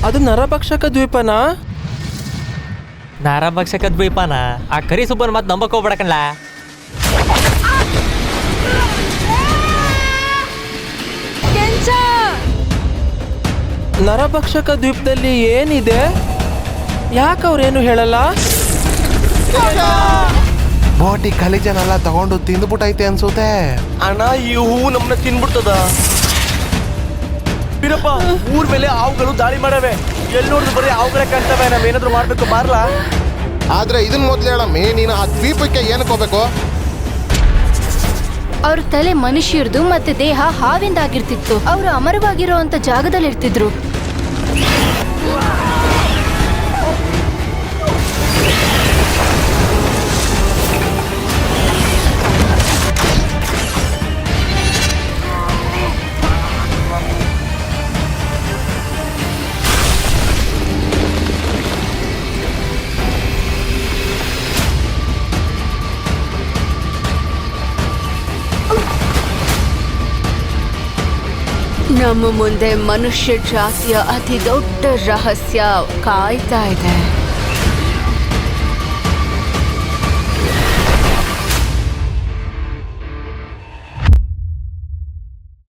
ಅದು ನರಭಕ್ಷಕ ದ್ವೀಪನಾ? ನರಭಕ್ಷಕ ದ್ವೀಪನ? ಆ ಕರಿ ಸುಬ್ಬನ್ ಮತ್ ನಂಬಕ್ ಹೋಗ್ಬೇಡಕಣ್ಲ. ನರಭಕ್ಷಕ ದ್ವೀಪದಲ್ಲಿ ಏನಿದೆ? ಯಾಕೆ ಅವ್ರೇನು ಹೇಳಲ್ಲ? ಬೋಟಿ ಖನಿಜನೆಲ್ಲ ತಗೊಂಡು ತಿಂದ್ಬಿಟ್ಟೈತೆ ಅನ್ಸುತ್ತೆ. ಅಣ್ಣ, ಈ ಹೂವು ನಮ್ಮನ್ನ ತಿನ್ಬಿಡ್ತದ. ಬೀರಪ್ಪ, ಊರ್ ಮೇಲೆ ಹಾವುಗಳು ದಾಳಿ ಮಾಡವೆ. ಎಲ್ಲಿ ನೋಡಿದ್ರು ಬರೀ ಹಾವುಗಳೇ ಕಾಣ್ತವೆ. ನಾವೇನಾದ್ರು ಮಾಡ್ಬೇಕು ಬಾರ್ಲಾ? ಆದ್ರೆ ಇದನ್ ಮೊದ್ಲು ಹೇಳಮ್ಮಿ, ನೀನು ಆ ದ್ವೀಪಕ್ಕೆ ಏನಕ್ಕೆ ಹೋಗ್ಬೇಕು? ಅವ್ರ ತಲೆ ಮನುಷ್ಯರದು ಮತ್ತೆ ದೇಹ ಹಾವಿಂದಾಗಿರ್ತಿತ್ತು. ಅವರು ಅಮರವಾಗಿರೋ ಅಂತ ಜಾಗದಲ್ಲಿ ಇರ್ತಿದ್ರು. ನಮ್ಮ ಮುಂದೆ ಮನುಷ್ಯ ಜಾತಿಯ ಅತಿ ದೊಡ್ಡ ರಹಸ್ಯ ಕಾಯ್ತಾ ಇದೆ.